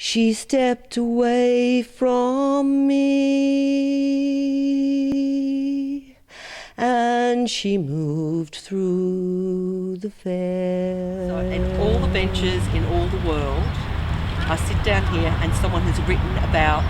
She stepped away from me, and she moved through the fair. So, and all the benches in all the world, I sit down here and someone has written about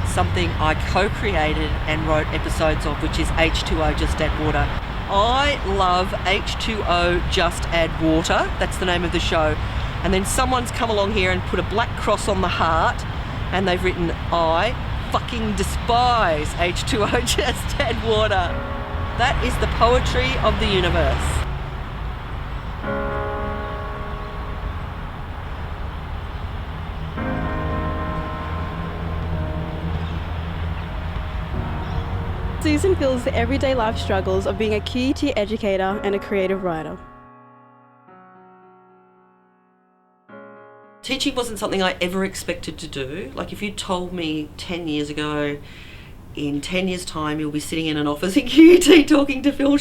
something I co-created and wrote episodes of, which is H2O, Just Add Water. I love H2O, Just Add Water. That's the name of the show. And then someone's come along here and put a black cross on the heart, and they've written, I fucking despise H2O, Just Add Water. That is the poetry of the universe. Susan feels the everyday life struggles of being a QUT educator and a creative writer. Teaching wasn't something I ever expected to do. Like, if you told me 10 years ago, in 10 years' time you'll be sitting in an office in QUT talking to Phil,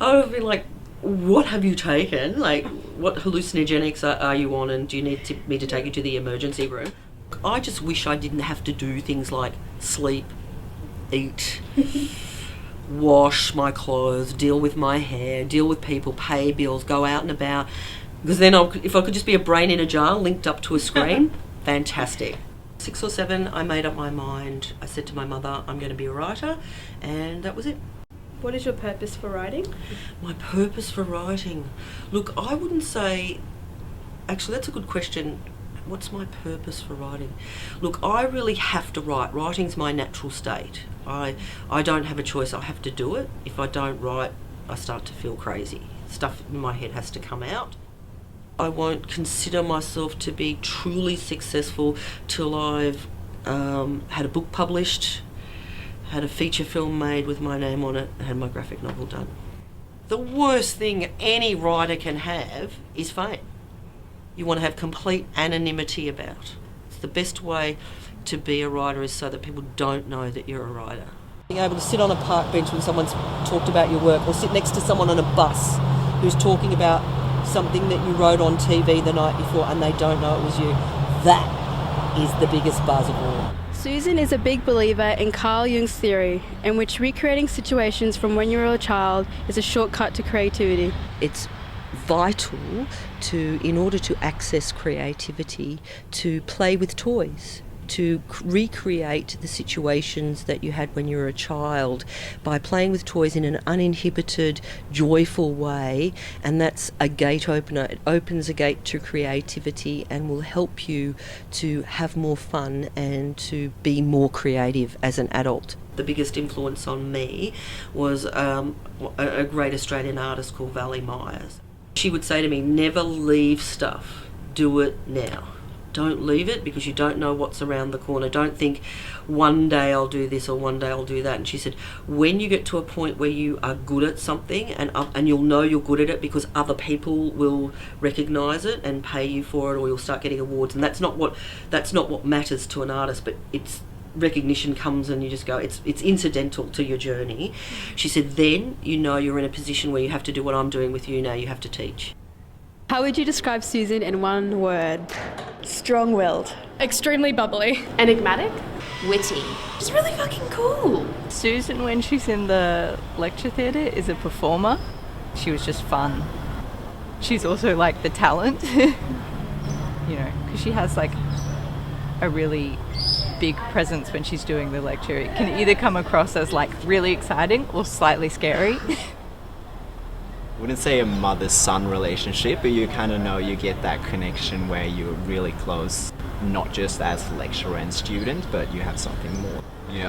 I would have been like, what have you taken? Like, what hallucinogenics are you on, and do you need me to take you to the emergency room? I just wish I didn't have to do things like sleep, eat, wash my clothes, deal with my hair, deal with people, pay bills, go out and about. Because then if I could just be a brain in a jar linked up to a screen, fantastic. 6 or 7, I made up my mind. I said to my mother, I'm going to be a writer, and that was it. What is your purpose for writing? My purpose for writing? Look, I wouldn't say... Actually, that's a good question. What's my purpose for writing? Look, I really have to write. Writing's my natural state. I don't have a choice. I have to do it. If I don't write, I start to feel crazy. Stuff in my head has to come out. I won't consider myself to be truly successful till I've had a book published, had a feature film made with my name on it, and had my graphic novel done. The worst thing any writer can have is fame. You want to have complete anonymity about. It's the best way to be a writer, is so that people don't know that you're a writer. Being able to sit on a park bench when someone's talked about your work, or sit next to someone on a bus who's talking about something that you wrote on TV the night before and they don't know it was you, that is the biggest buzz of all. Susan is a big believer in Carl Jung's theory, in which recreating situations from when you were a child is a shortcut to creativity. It's vital in order to access creativity, to play with toys, to recreate the situations that you had when you were a child by playing with toys in an uninhibited, joyful way, and that's a gate opener. It opens a gate to creativity and will help you to have more fun and to be more creative as an adult. The biggest influence on me was a great Australian artist called Valley Myers. She would say to me, never leave stuff, do it now. Don't leave it, because you don't know what's around the corner. Don't think one day I'll do this or one day I'll do that. And she said, when you get to a point where you are good at something, and you'll know you're good at it because other people will recognise it and pay you for it, or you'll start getting awards. And that's not what matters to an artist, but it's recognition comes and you just go, it's incidental to your journey. She said, then you know you're in a position where you have to do what I'm doing with you now. You have to teach. How would you describe Susan in one word? Strong-willed. Extremely bubbly. Enigmatic. Witty. She's really fucking cool. Susan, when she's in the lecture theatre, is a performer. She was just fun. She's also like the talent, because she has like a really big presence when she's doing the lecture. It can either come across as like really exciting or slightly scary. I wouldn't say a mother-son relationship, but you kind of know you get that connection where you're really close, not just as lecturer and student, but you have something more,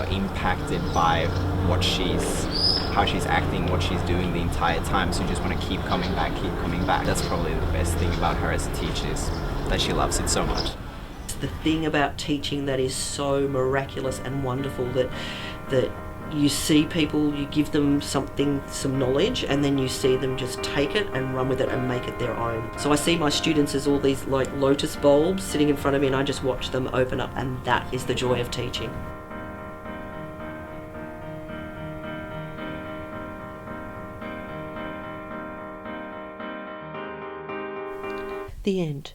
impacted by how she's acting, what she's doing the entire time, so you just want to keep coming back. That's probably the best thing about her as a teacher, is that she loves it so much. The thing about teaching that is so miraculous and wonderful, that you see people, you give them some knowledge, and then you see them just take it and run with it and make it their own. So I see my students as all these like lotus bulbs sitting in front of me, and I just watch them open up, and that is the joy of teaching. The end.